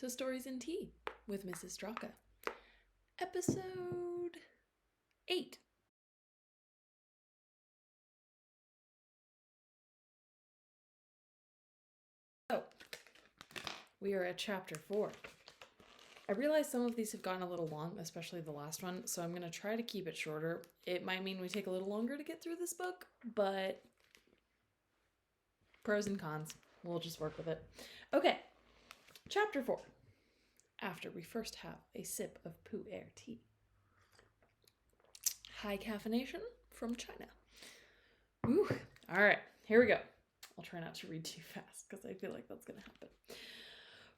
to Stories in Tea with Mrs. Straka. Episode 8. So, we are at chapter 4. I realize some of these have gotten a little long, especially the last one, so I'm going to try to keep it shorter. It might mean we take a little longer to get through this book, but pros and cons. We'll just work with it. Okay, chapter 4. After we first have a sip of Pu'er tea. High caffeination from China. Ooh, all right, here we go. I'll try not to read too fast because I feel like that's going to happen.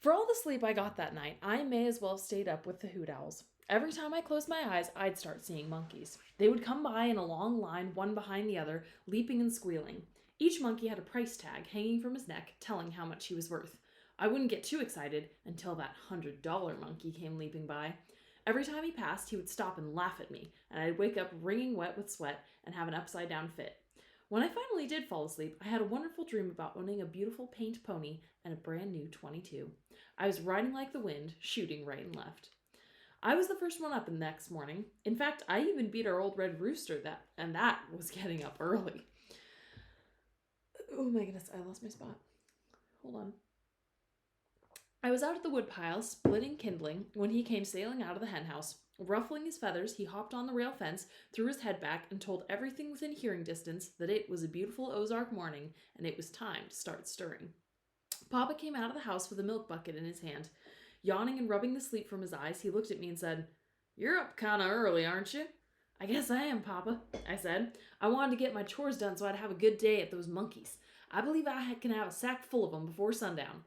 For all the sleep I got that night, I may as well have stayed up with the hoot owls. Every time I closed my eyes, I'd start seeing monkeys. They would come by in a long line, one behind the other, leaping and squealing. Each monkey had a price tag hanging from his neck, telling how much he was worth. I wouldn't get too excited until that $100 monkey came leaping by. Every time he passed, he would stop and laugh at me, and I'd wake up wringing wet with sweat and have an upside-down fit. When I finally did fall asleep, I had a wonderful dream about owning a beautiful paint pony and a brand new .22. I was riding like the wind, shooting right and left. I was the first one up the next morning. In fact, I even beat our old red rooster and that was getting up early. Oh my goodness, I lost my spot. Hold on. I was out at the woodpile, splitting kindling, when he came sailing out of the henhouse. Ruffling his feathers, he hopped on the rail fence, threw his head back, and told everything within hearing distance that it was a beautiful Ozark morning, and it was time to start stirring. Papa came out of the house with a milk bucket in his hand. Yawning and rubbing the sleep from his eyes, he looked at me and said, "You're up kinda early, aren't you?" "I guess I am, Papa," I said. "I wanted to get my chores done so I'd have a good day at those monkeys. I believe I can have a sack full of them before sundown."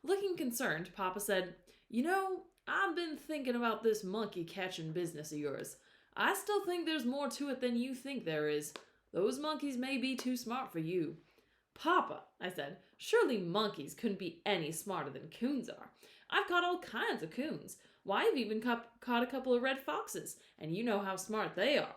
Looking concerned, Papa said, "You know, I've been thinking about this monkey catching business of yours. I still think there's more to it than you think there is. Those monkeys may be too smart for you." "Papa," I said, "surely monkeys couldn't be any smarter than coons are. I've caught all kinds of coons. Why, I've even caught a couple of red foxes, and you know how smart they are."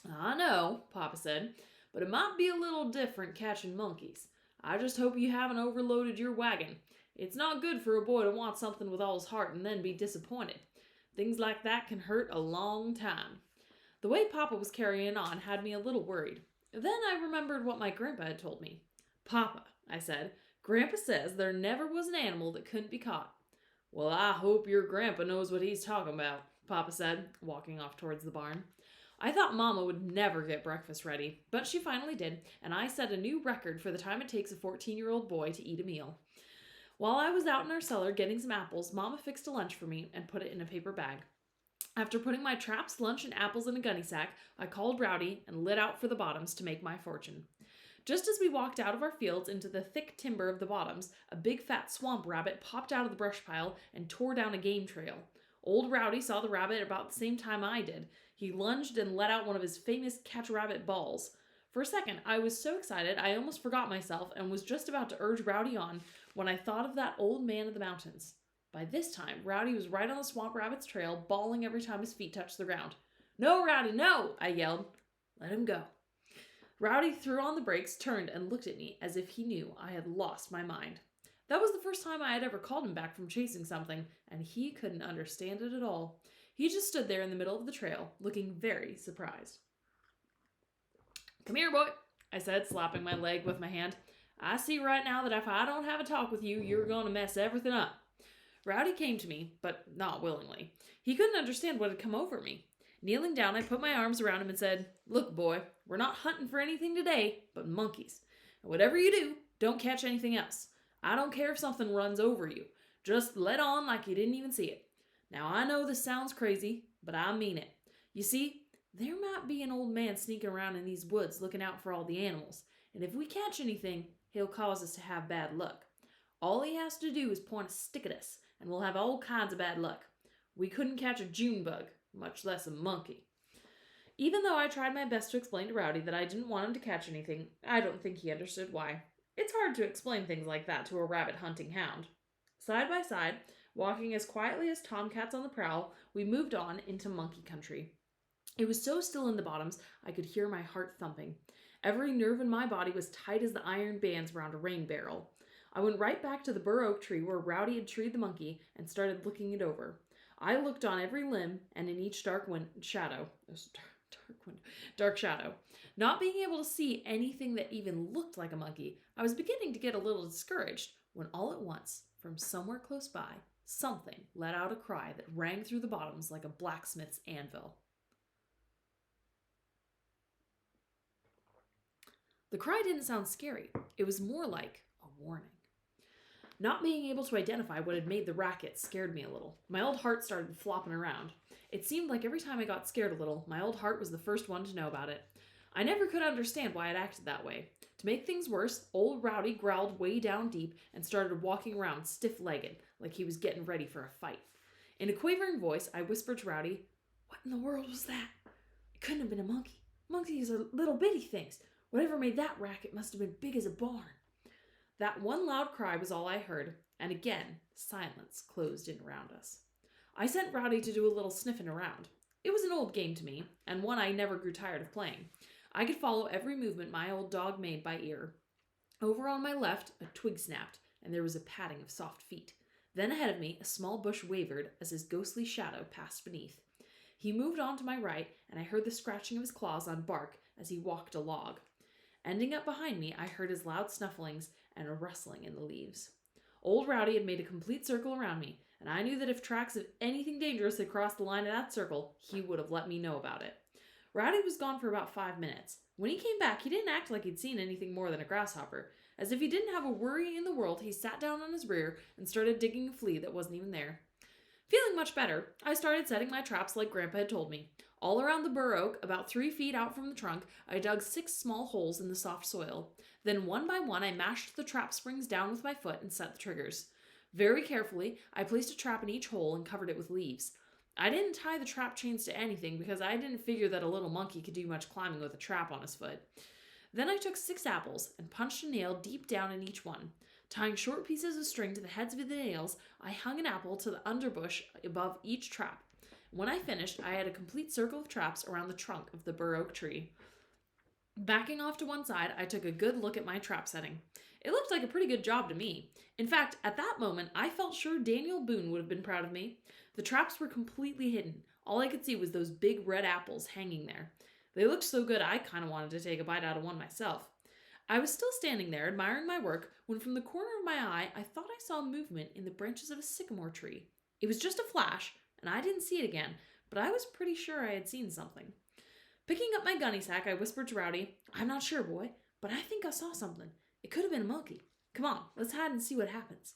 "I know," Papa said, "but it might be a little different catching monkeys. I just hope you haven't overloaded your wagon. It's not good for a boy to want something with all his heart and then be disappointed. Things like that can hurt a long time." The way Papa was carrying on had me a little worried. Then I remembered what my grandpa had told me. "Papa," I said, "Grandpa says there never was an animal that couldn't be caught." "Well, I hope your grandpa knows what he's talking about," Papa said, walking off towards the barn. I thought Mama would never get breakfast ready, but she finally did, and I set a new record for the time it takes a 14-year-old boy to eat a meal. While I was out in our cellar getting some apples, Mama fixed a lunch for me and put it in a paper bag. After putting my traps, lunch, and apples in a gunny sack, I called Rowdy and lit out for the bottoms to make my fortune. Just as we walked out of our fields into the thick timber of the bottoms, a big fat swamp rabbit popped out of the brush pile and tore down a game trail. Old Rowdy saw the rabbit about the same time I did. He lunged and let out one of his famous catch-rabbit balls. For a second, I was so excited I almost forgot myself and was just about to urge Rowdy on when I thought of that old man of the mountains. By this time, Rowdy was right on the swamp rabbit's trail, bawling every time his feet touched the ground. "No, Rowdy, no!" I yelled. "Let him go." Rowdy threw on the brakes, turned, and looked at me as if he knew I had lost my mind. That was the first time I had ever called him back from chasing something, and he couldn't understand it at all. He just stood there in the middle of the trail, looking very surprised. "Come here, boy," I said, slapping my leg with my hand. "I see right now that if I don't have a talk with you, you're going to mess everything up." Rowdy came to me, but not willingly. He couldn't understand what had come over me. Kneeling down, I put my arms around him and said, "Look, boy, we're not hunting for anything today but monkeys. And whatever you do, don't catch anything else. I don't care if something runs over you. Just let on like you didn't even see it. Now, I know this sounds crazy, but I mean it. You see, there might be an old man sneaking around in these woods looking out for all the animals, and if we catch anything, he'll cause us to have bad luck. All he has to do is point a stick at us, and we'll have all kinds of bad luck. We couldn't catch a June bug, much less a monkey." Even though I tried my best to explain to Rowdy that I didn't want him to catch anything, I don't think he understood why. It's hard to explain things like that to a rabbit-hunting hound. Side by side, walking as quietly as tomcats on the prowl, we moved on into monkey country. It was so still in the bottoms, I could hear my heart thumping. Every nerve in my body was tight as the iron bands around a rain barrel. I went right back to the bur oak tree where Rowdy had treed the monkey and started looking it over. I looked on every limb and in each dark shadow. Not being able to see anything that even looked like a monkey, I was beginning to get a little discouraged when all at once, from somewhere close by, something let out a cry that rang through the bottoms like a blacksmith's anvil. The cry didn't sound scary. It was more like a warning. Not being able to identify what had made the racket scared me a little. My old heart started flopping around. It seemed like every time I got scared a little, my old heart was the first one to know about it. I never could understand why it acted that way. To make things worse, old Rowdy growled way down deep and started walking around stiff-legged, like he was getting ready for a fight. In a quavering voice, I whispered to Rowdy, "What in the world was that? It couldn't have been a monkey. Monkeys are little bitty things. Whatever made that racket must have been big as a barn." That one loud cry was all I heard, and again, silence closed in around us. I sent Rowdy to do a little sniffing around. It was an old game to me, and one I never grew tired of playing. I could follow every movement my old dog made by ear. Over on my left, a twig snapped, and there was a padding of soft feet. Then ahead of me, a small bush wavered as his ghostly shadow passed beneath. He moved on to my right, and I heard the scratching of his claws on bark as he walked a log. Ending up behind me, I heard his loud snufflings and a rustling in the leaves. Old Rowdy had made a complete circle around me, and I knew that if tracks of anything dangerous had crossed the line of that circle, he would have let me know about it. Rowdy was gone for about 5 minutes. When he came back, he didn't act like he'd seen anything more than a grasshopper. As if he didn't have a worry in the world, he sat down on his rear and started digging a flea that wasn't even there. Feeling much better, I started setting my traps like Grandpa had told me. All around the bur oak, about 3 feet out from the trunk, I dug 6 small holes in the soft soil. Then one by one, I mashed the trap springs down with my foot and set the triggers. Very carefully, I placed a trap in each hole and covered it with leaves. I didn't tie the trap chains to anything because I didn't figure that a little monkey could do much climbing with a trap on his foot. Then I took 6 apples and punched a nail deep down in each one. Tying short pieces of string to the heads of the nails, I hung an apple to the underbush above each trap. When I finished, I had a complete circle of traps around the trunk of the bur oak tree. Backing off to one side, I took a good look at my trap setting. It looked like a pretty good job to me. In fact, at that moment, I felt sure Daniel Boone would have been proud of me. The traps were completely hidden. All I could see was those big red apples hanging there. They looked so good I kind of wanted to take a bite out of one myself. I was still standing there admiring my work when from the corner of my eye I thought I saw movement in the branches of a sycamore tree. It was just a flash, and I didn't see it again, but I was pretty sure I had seen something. Picking up my gunny sack, I whispered to Rowdy, "I'm not sure, boy, but I think I saw something. It could have been a monkey. Come on, let's hide and see what happens."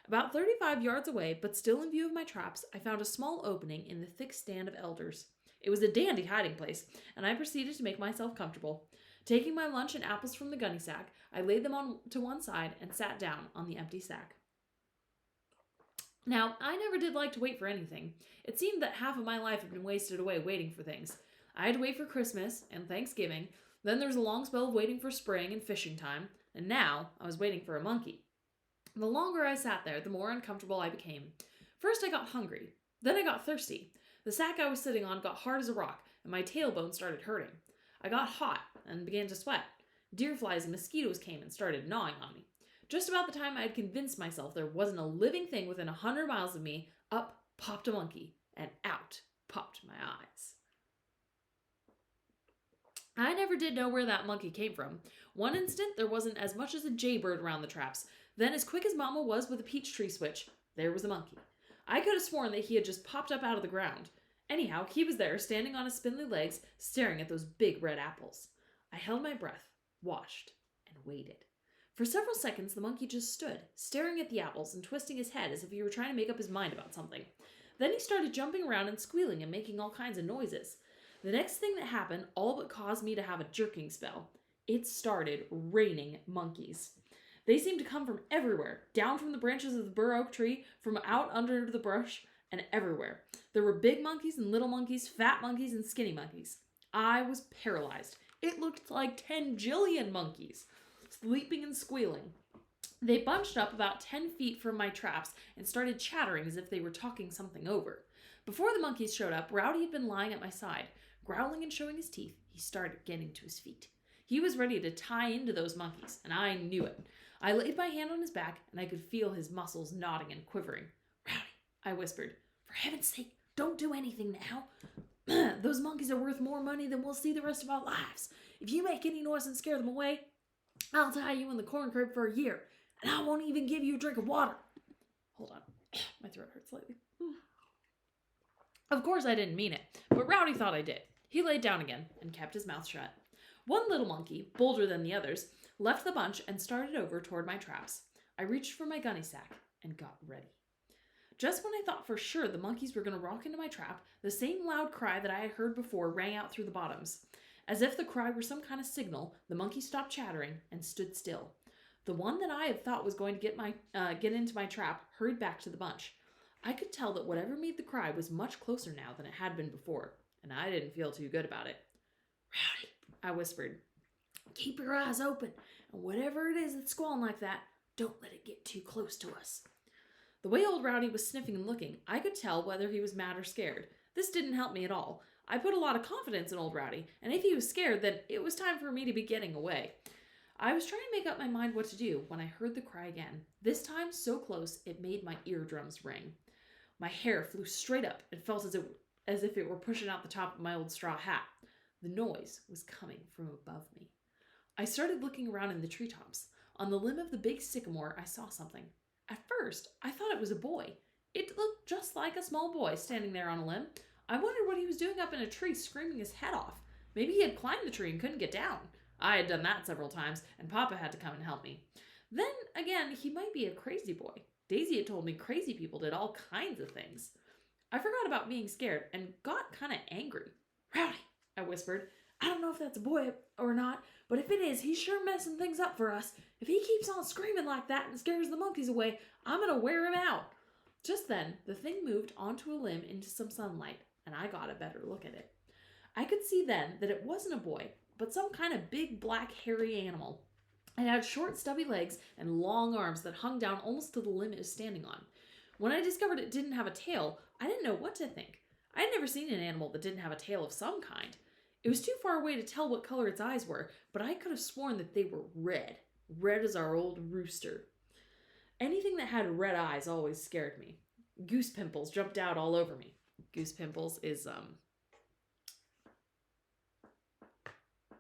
About 35 yards away, but still in view of my traps, I found a small opening in the thick stand of elders. It was a dandy hiding place, and I proceeded to make myself comfortable. Taking my lunch and apples from the gunny sack, I laid them on to one side and sat down on the empty sack. Now, I never did like to wait for anything. It seemed that half of my life had been wasted away waiting for things. I had to wait for Christmas and Thanksgiving, then there was a long spell of waiting for spring and fishing time, and now I was waiting for a monkey. The longer I sat there, the more uncomfortable I became. First I got hungry, then I got thirsty. The sack I was sitting on got hard as a rock, and my tailbone started hurting. I got hot and began to sweat. Deer flies and mosquitoes came and started gnawing on me. Just about the time I had convinced myself there wasn't a living thing within 100 miles of me, up popped a monkey, and out popped my eyes. I never did know where that monkey came from. One instant, there wasn't as much as a jaybird around the traps. Then, as quick as Mama was with a peach tree switch, there was a monkey. I could have sworn that he had just popped up out of the ground. Anyhow, he was there, standing on his spindly legs, staring at those big red apples. I held my breath, watched, and waited. For several seconds, the monkey just stood, staring at the apples and twisting his head as if he were trying to make up his mind about something. Then he started jumping around and squealing and making all kinds of noises. The next thing that happened all but caused me to have a jerking spell. It started raining monkeys. They seemed to come from everywhere, down from the branches of the bur oak tree, from out under the brush, and everywhere. There were big monkeys and little monkeys, fat monkeys and skinny monkeys. I was paralyzed. It looked like 10 jillion monkeys, sleeping and squealing. They bunched up about 10 feet from my traps and started chattering as if they were talking something over. Before the monkeys showed up, Rowdy had been lying at my side. Growling and showing his teeth, he started getting to his feet. He was ready to tie into those monkeys, and I knew it. I laid my hand on his back, and I could feel his muscles nodding and quivering. "Rowdy," I whispered, "for heaven's sake, don't do anything now. Those monkeys are worth more money than we'll see the rest of our lives. If you make any noise and scare them away, I'll tie you in the corn crib for a year, and I won't even give you a drink of water." Hold on. My throat hurts slightly. Of course I didn't mean it, but Rowdy thought I did. He laid down again and kept his mouth shut. One little monkey, bolder than the others, left the bunch and started over toward my traps. I reached for my gunny sack and got ready. Just when I thought for sure the monkeys were going to rock into my trap, the same loud cry that I had heard before rang out through the bottoms. As if the cry were some kind of signal, the monkeys stopped chattering and stood still. The one that I had thought was going to get into my trap hurried back to the bunch. I could tell that whatever made the cry was much closer now than it had been before, and I didn't feel too good about it. "Rowdy," I whispered, "keep your eyes open, and whatever it is that's squalling like that, don't let it get too close to us." The way old Rowdy was sniffing and looking, I could tell whether he was mad or scared. This didn't help me at all. I put a lot of confidence in old Rowdy, and if he was scared, then it was time for me to be getting away. I was trying to make up my mind what to do when I heard the cry again, this time so close it made my eardrums ring. My hair flew straight up and felt as if it were pushing out the top of my old straw hat. The noise was coming from above me. I started looking around in the treetops. On the limb of the big sycamore, I saw something. At first, I thought it was a boy. It looked just like a small boy standing there on a limb. I wondered what he was doing up in a tree screaming his head off. Maybe he had climbed the tree and couldn't get down. I had done that several times, and Papa had to come and help me. Then, again, he might be a crazy boy. Daisy had told me crazy people did all kinds of things. I forgot about being scared and got kind of angry. "Rowdy," I whispered, "I don't know if that's a boy or not, but if it is, he's sure messing things up for us. If he keeps on screaming like that and scares the monkeys away, I'm going to wear him out." Just then, the thing moved onto a limb into some sunlight, and I got a better look at it. I could see then that it wasn't a boy, but some kind of big, black, hairy animal. It had short, stubby legs and long arms that hung down almost to the limb it was standing on. When I discovered it didn't have a tail, I didn't know what to think. I had never seen an animal that didn't have a tail of some kind. It was too far away to tell what color its eyes were, but I could have sworn that they were red. Red as our old rooster. Anything that had red eyes always scared me. Goose pimples jumped out all over me. Goose pimples is,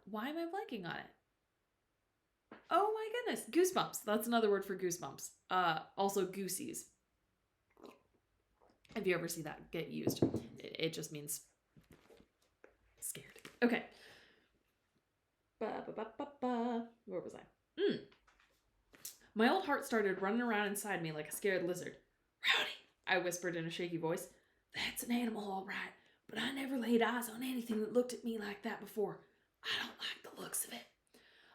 why am I blanking on it? Oh my goodness, goosebumps. That's another word for goosebumps. Also goosies. If you ever see that get used, it just means scared. Okay. Where was I? My old heart started running around inside me like a scared lizard. "Rowdy," I whispered in a shaky voice. "That's an animal, all right, but I never laid eyes on anything that looked at me like that before. I don't like the looks of it."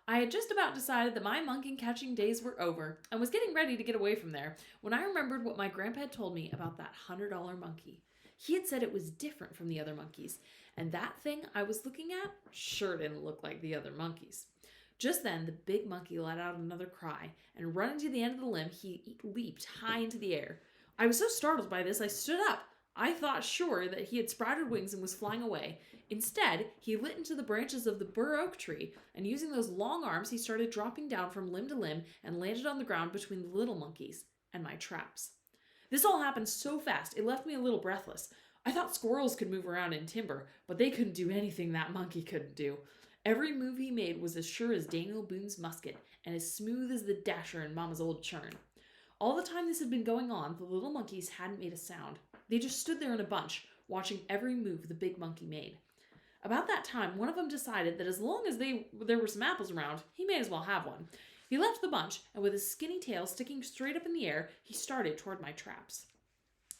I had just about decided that my monkey catching days were over and was getting ready to get away from there when I remembered what my grandpa had told me about that $100 monkey. He had said it was different from the other monkeys, and that thing I was looking at sure didn't look like the other monkeys. Just then, the big monkey let out another cry, and running to the end of the limb, he leaped high into the air. I was so startled by this, I stood up. I thought sure that he had sprouted wings and was flying away. Instead, he lit into the branches of the bur oak tree, and using those long arms, he started dropping down from limb to limb and landed on the ground between the little monkeys and my traps. This all happened so fast, it left me a little breathless. I thought squirrels could move around in timber, but they couldn't do anything that monkey couldn't do. Every move he made was as sure as Daniel Boone's musket, and as smooth as the dasher in Mama's old churn. All the time this had been going on, the little monkeys hadn't made a sound. They just stood there in a bunch, watching every move the big monkey made. About that time, one of them decided that as long as there were some apples around, he may as well have one. He left the bunch, and with his skinny tail sticking straight up in the air, he started toward my traps.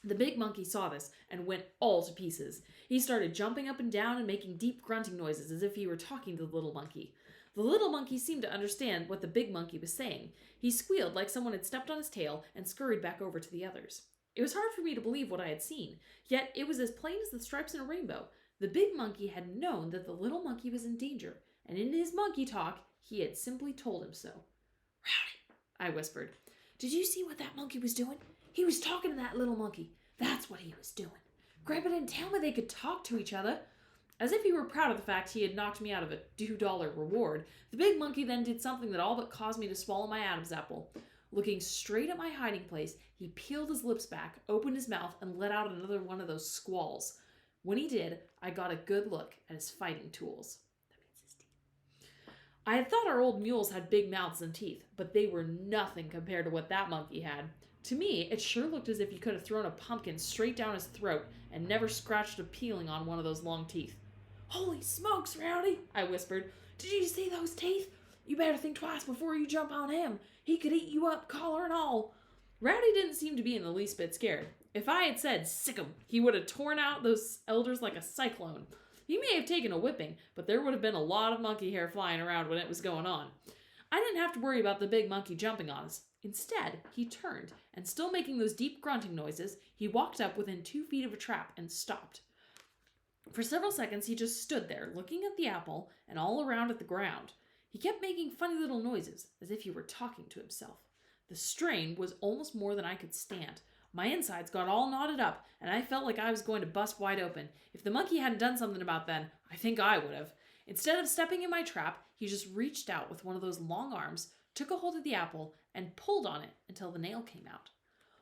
The big monkey saw this and went all to pieces. He started jumping up and down and making deep grunting noises as if he were talking to the little monkey. The little monkey seemed to understand what the big monkey was saying. He squealed like someone had stepped on his tail and scurried back over to the others. It was hard for me to believe what I had seen, yet it was as plain as the stripes in a rainbow. The big monkey had known that the little monkey was in danger, and in his monkey talk, he had simply told him so. "Rowdy," I whispered, "did you see what that monkey was doing? He was talking to that little monkey. That's what he was doing. Grandpa didn't tell me they could talk to each other." As if he were proud of the fact he had knocked me out of a $2 reward, the big monkey then did something that all but caused me to swallow my Adam's apple. Looking straight at my hiding place, he peeled his lips back, opened his mouth, and let out another one of those squalls. When he did, I got a good look at his fighting tools. That means his teeth. I had thought our old mules had big mouths and teeth, but they were nothing compared to what that monkey had. To me, it sure looked as if he could have thrown a pumpkin straight down his throat and never scratched a peeling on one of those long teeth. "Holy smokes, Rowdy," I whispered. "Did you see those teeth? You better think twice before you jump on him. He could eat you up, collar and all." Rowdy didn't seem to be in the least bit scared. If I had said, "Sick 'em," he would have torn out those elders like a cyclone. He may have taken a whipping, but there would have been a lot of monkey hair flying around when it was going on. I didn't have to worry about the big monkey jumping on us. Instead, he turned, and still making those deep grunting noises, he walked up within 2 feet of a trap and stopped. For several seconds, he just stood there, looking at the apple and all around at the ground. He kept making funny little noises, as if he were talking to himself. The strain was almost more than I could stand. My insides got all knotted up, and I felt like I was going to bust wide open. If the monkey hadn't done something about that, I think I would have. Instead of stepping in my trap, he just reached out with one of those long arms, took a hold of the apple, and pulled on it until the nail came out.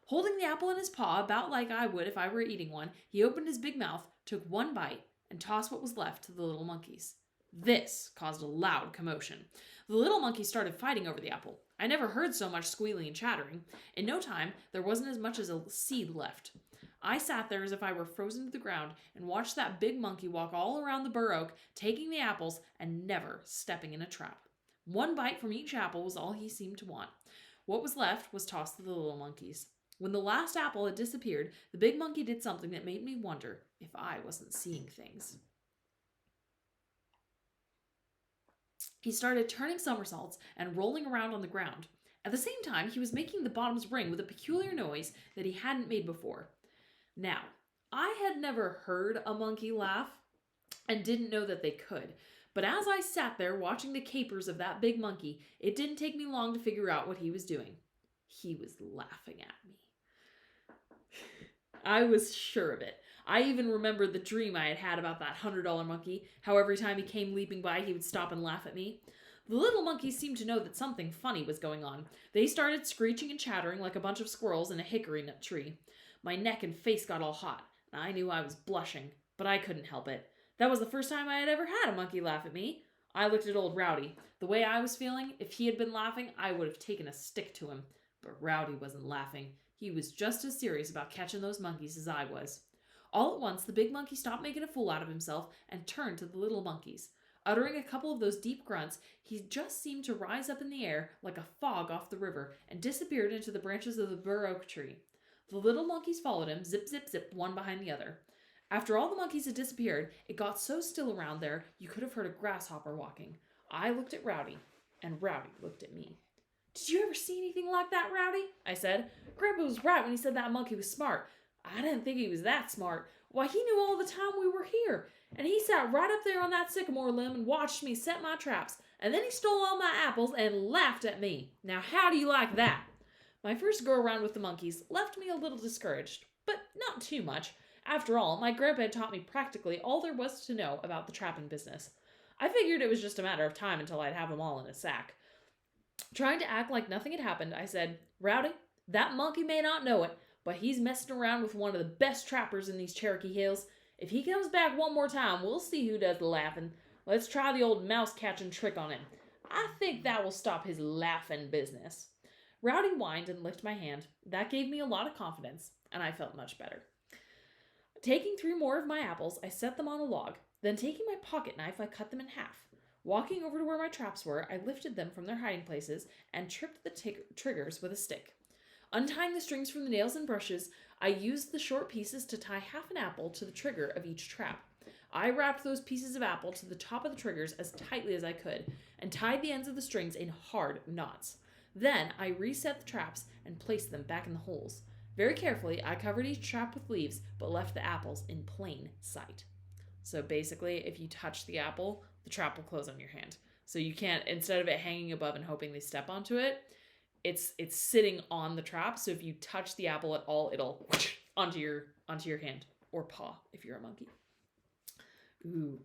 Holding the apple in his paw, about like I would if I were eating one, he opened his big mouth, took one bite, and tossed what was left to the little monkeys. This caused a loud commotion. The little monkeys started fighting over the apple. I never heard so much squealing and chattering. In no time, there wasn't as much as a seed left. I sat there as if I were frozen to the ground and watched that big monkey walk all around the bur oak, taking the apples and never stepping in a trap. One bite from each apple was all he seemed to want. What was left was tossed to the little monkeys. When the last apple had disappeared, the big monkey did something that made me wonder if I wasn't seeing things. He started turning somersaults and rolling around on the ground. At the same time, he was making the bottoms ring with a peculiar noise that he hadn't made before. Now, I had never heard a monkey laugh and didn't know that they could. But as I sat there watching the capers of that big monkey, it didn't take me long to figure out what he was doing. He was laughing at me. I was sure of it. I even remembered the dream I had had about that $100 monkey, how every time he came leaping by, he would stop and laugh at me. The little monkeys seemed to know that something funny was going on. They started screeching and chattering like a bunch of squirrels in a hickory nut tree. My neck and face got all hot, and I knew I was blushing, but I couldn't help it. That was the first time I had ever had a monkey laugh at me. I looked at old Rowdy. The way I was feeling, if he had been laughing, I would have taken a stick to him. But Rowdy wasn't laughing. He was just as serious about catching those monkeys as I was. All at once, the big monkey stopped making a fool out of himself and turned to the little monkeys. Uttering a couple of those deep grunts, he just seemed to rise up in the air like a fog off the river and disappeared into the branches of the bur oak tree. The little monkeys followed him, zip, zip, zip, one behind the other. After all the monkeys had disappeared, it got so still around there you could have heard a grasshopper walking. I looked at Rowdy, and Rowdy looked at me. "Did you ever see anything like that, Rowdy?" I said. "Grandpa was right when he said that monkey was smart. I didn't think he was that smart. Why, he knew all the time we were here. And he sat right up there on that sycamore limb and watched me set my traps. And then he stole all my apples and laughed at me. Now how do you like that?" My first go around with the monkeys left me a little discouraged, but not too much. After all, my grandpa had taught me practically all there was to know about the trapping business. I figured it was just a matter of time until I'd have them all in a sack. Trying to act like nothing had happened, I said, "Rowdy, that monkey may not know it, but he's messing around with one of the best trappers in these Cherokee Hills. If he comes back one more time, we'll see who does the laughing. Let's try the old mouse-catching trick on him. I think that will stop his laughing business." Rowdy whined and licked my hand. That gave me a lot of confidence, and I felt much better. Taking 3 more of my apples, I set them on a log. Then taking my pocket knife, I cut them in half. Walking over to where my traps were, I lifted them from their hiding places and tripped the triggers with a stick. Untying the strings from the nails and brushes, I used the short pieces to tie half an apple to the trigger of each trap. I wrapped those pieces of apple to the top of the triggers as tightly as I could and tied the ends of the strings in hard knots. Then I reset the traps and placed them back in the holes. Very carefully, I covered each trap with leaves, but left the apples in plain sight. So basically, if you touch the apple, the trap will close on your hand. So you can't, instead of it hanging above and hoping they step onto it, it's sitting on the trap. So if you touch the apple at all, it'll onto your hand or paw if you're a monkey. Ooh.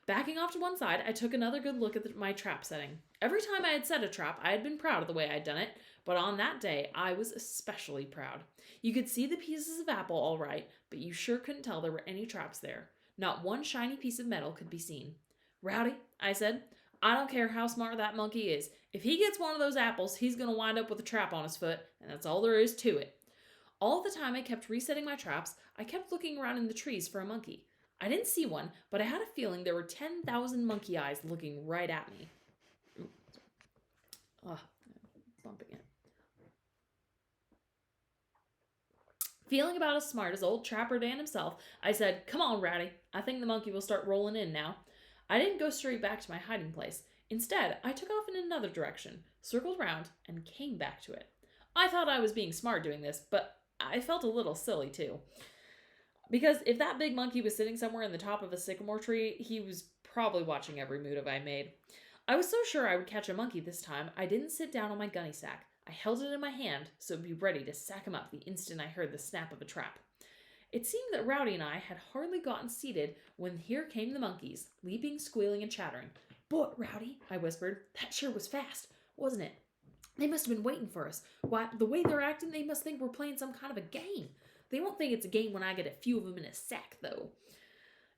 Backing off to one side, I took another good look at my trap setting. Every time I had set a trap, I had been proud of the way I'd done it, but on that day, I was especially proud. You could see the pieces of apple all right, but you sure couldn't tell there were any traps there. Not one shiny piece of metal could be seen. Rowdy, I said, I don't care how smart that monkey is. If he gets one of those apples, he's going to wind up with a trap on his foot, and that's all there is to it. All the time I kept resetting my traps, I kept looking around in the trees for a monkey. I didn't see one, but I had a feeling there were 10,000 monkey eyes looking right at me. Bumping it. Feeling about as smart as old Trapper Dan himself, I said, "Come on, Rowdy. I think the monkey will start rolling in now." I didn't go straight back to my hiding place. Instead, I took off in another direction, circled round, and came back to it. I thought I was being smart doing this, but I felt a little silly too. Because if that big monkey was sitting somewhere in the top of a sycamore tree, he was probably watching every move I made. I was so sure I would catch a monkey this time, I didn't sit down on my gunny sack. I held it in my hand so it'd be ready to sack him up the instant I heard the snap of a trap. It seemed that Rowdy and I had hardly gotten seated when here came the monkeys, leaping, squealing, and chattering. "Boy, Rowdy," I whispered, "that sure was fast, wasn't it? They must have been waiting for us. Why, the way they're acting, they must think we're playing some kind of a game. They won't think it's a game when I get a few of them in a sack, though."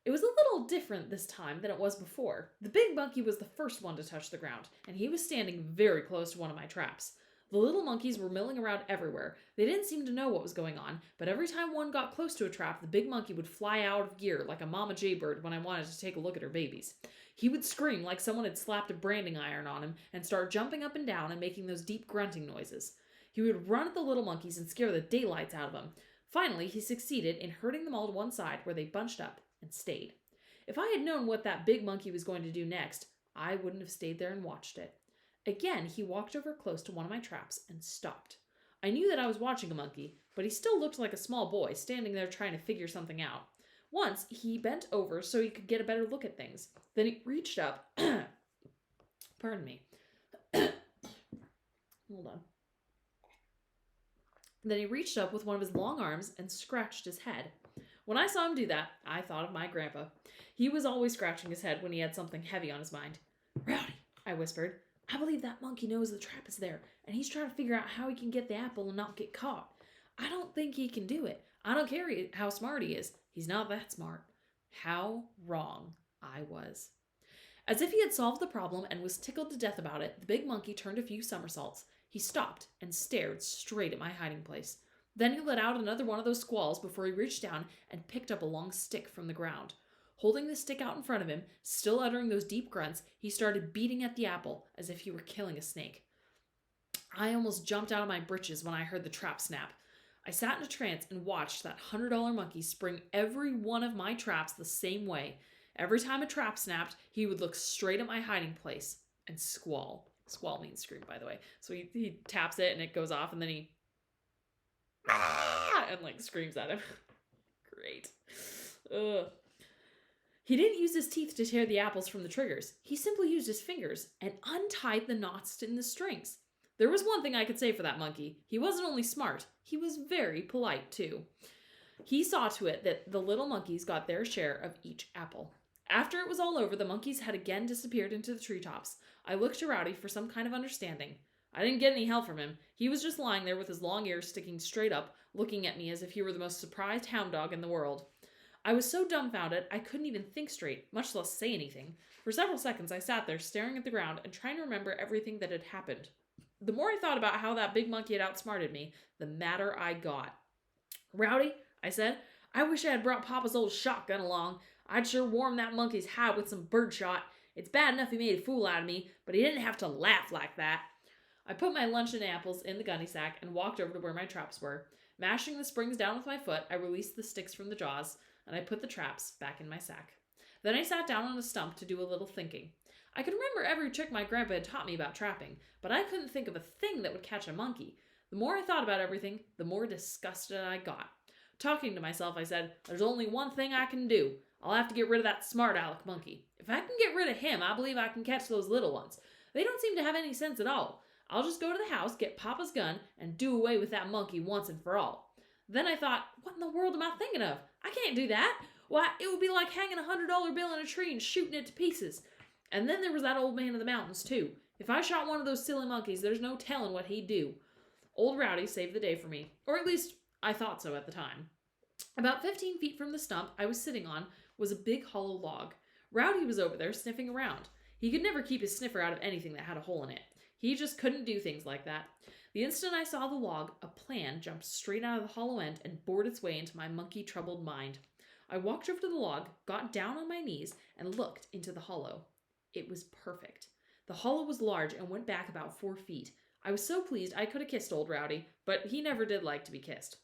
It was a little different this time than it was before. The big monkey was the first one to touch the ground, and he was standing very close to one of my traps. The little monkeys were milling around everywhere. They didn't seem to know what was going on, but every time one got close to a trap, the big monkey would fly out of gear like a mama jaybird when I wanted to take a look at her babies. He would scream like someone had slapped a branding iron on him and start jumping up and down and making those deep grunting noises. He would run at the little monkeys and scare the daylights out of them. Finally, he succeeded in herding them all to one side where they bunched up and stayed. If I had known what that big monkey was going to do next, I wouldn't have stayed there and watched it. Again, he walked over close to one of my traps and stopped. I knew that I was watching a monkey, but he still looked like a small boy standing there trying to figure something out. Once, he bent over so he could get a better look at things. Then he reached up. Pardon me. Hold on. Then he reached up with one of his long arms and scratched his head. When I saw him do that, I thought of my grandpa. He was always scratching his head when he had something heavy on his mind. "Rowdy," I whispered, "I believe that monkey knows the trap is there, and he's trying to figure out how he can get the apple and not get caught. I don't think he can do it. I don't care how smart he is. He's not that smart." How wrong I was. As if he had solved the problem and was tickled to death about it, the big monkey turned a few somersaults. He stopped and stared straight at my hiding place. Then he let out another one of those squalls before he reached down and picked up a long stick from the ground. Holding the stick out in front of him, still uttering those deep grunts, he started beating at the apple as if he were killing a snake. I almost jumped out of my britches when I heard the trap snap. I sat in a trance and watched that $100 monkey spring every one of my traps the same way. Every time a trap snapped, he would look straight at my hiding place and squall. Squall means scream, by the way. So he taps it and it goes off, and then he and screams at him. Great. Ugh. He didn't use his teeth to tear the apples from the triggers. He simply used his fingers and untied the knots in the strings. There was one thing I could say for that monkey. He wasn't only smart, he was very polite too. He saw to it that the little monkeys got their share of each apple. After it was all over, the monkeys had again disappeared into the treetops. I looked to Rowdy for some kind of understanding. I didn't get any help from him. He was just lying there with his long ears sticking straight up, looking at me as if he were the most surprised hound dog in the world. I was so dumbfounded I couldn't even think straight, much less say anything. For several seconds I sat there staring at the ground and trying to remember everything that had happened. The more I thought about how that big monkey had outsmarted me, the madder I got. "Rowdy," I said, "I wish I had brought Papa's old shotgun along. I'd sure warm that monkey's hide with some birdshot. It's bad enough he made a fool out of me, but he didn't have to laugh like that." I put my lunch and apples in the gunny sack and walked over to where my traps were. Mashing the springs down with my foot, I released the sticks from the jaws, and I put the traps back in my sack. Then I sat down on a stump to do a little thinking. I could remember every trick my grandpa had taught me about trapping, but I couldn't think of a thing that would catch a monkey. The more I thought about everything, the more disgusted I got. Talking to myself, I said, "There's only one thing I can do. I'll have to get rid of that smart aleck monkey. If I can get rid of him, I believe I can catch those little ones. They don't seem to have any sense at all. I'll just go to the house, get Papa's gun, and do away with that monkey once and for all." Then I thought, what in the world am I thinking of? I can't do that. Why, it would be like hanging a $100 bill in a tree and shooting it to pieces. And then there was that old man of the mountains, too. If I shot one of those silly monkeys, there's no telling what he'd do. Old Rowdy saved the day for me, or at least I thought so at the time. About 15 feet from the stump I was sitting on was a big hollow log. Rowdy was over there sniffing around. He could never keep his sniffer out of anything that had a hole in it. He just couldn't do things like that. The instant I saw the log, a plan jumped straight out of the hollow end and bored its way into my monkey-troubled mind. I walked over to the log, got down on my knees, and looked into the hollow. It was perfect. The hollow was large and went back about 4 feet. I was so pleased I could have kissed old Rowdy, but he never did like to be kissed.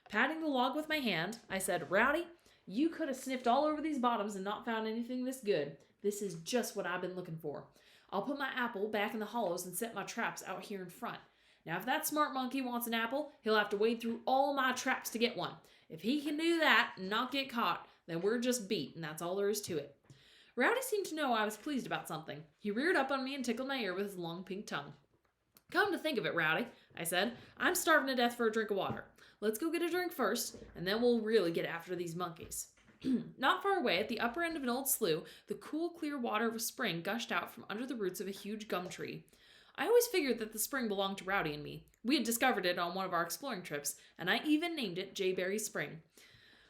Patting the log with my hand, I said, "Rowdy, you could have sniffed all over these bottoms and not found anything this good. This is just what I've been looking for. I'll put my apple back in the hollows and set my traps out here in front. Now, if that smart monkey wants an apple, he'll have to wade through all my traps to get one. If he can do that and not get caught, then we're just beat, and that's all there is to it." Rowdy seemed to know I was pleased about something. He reared up on me and tickled my ear with his long pink tongue. "Come to think of it, Rowdy," I said, "I'm starving to death for a drink of water. Let's go get a drink first, and then we'll really get after these monkeys." Not far away, at the upper end of an old slough, the cool, clear water of a spring gushed out from under the roots of a huge gum tree. I always figured that the spring belonged to Rowdy and me. We had discovered it on one of our exploring trips, and I even named it Jayberry Spring.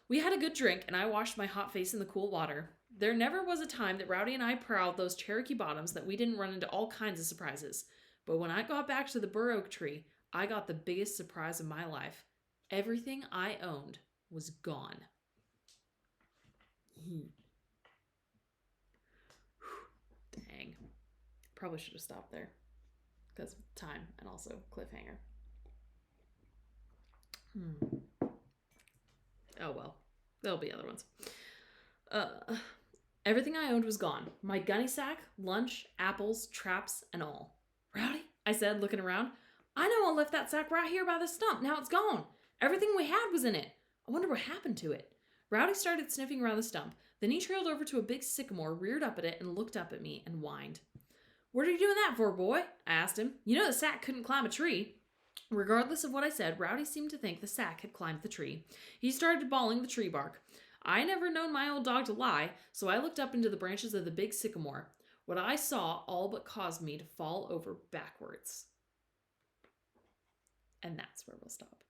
We had a good drink, and I washed my hot face in the cool water. There never was a time that Rowdy and I prowled those Cherokee bottoms that we didn't run into all kinds of surprises. But when I got back to the bur oak tree, I got the biggest surprise of my life. Everything I owned was gone. Dang. Probably should have stopped there. Because of time and also cliffhanger. Oh well. There'll be other ones. Everything I owned was gone. My gunny sack, lunch, apples, traps, and all. "Rowdy," I said, looking around, "I know I left that sack right here by the stump. Now it's gone. Everything we had was in it. I wonder what happened to it." Rowdy started sniffing around the stump. Then he trailed over to a big sycamore, reared up at it, and looked up at me and whined. "What are you doing that for, boy?" I asked him. "You know the sack couldn't climb a tree." Regardless of what I said, Rowdy seemed to think the sack had climbed the tree. He started bawling the tree bark. I never known my old dog to lie, so I looked up into the branches of the big sycamore. What I saw all but caused me to fall over backwards. And that's where we'll stop.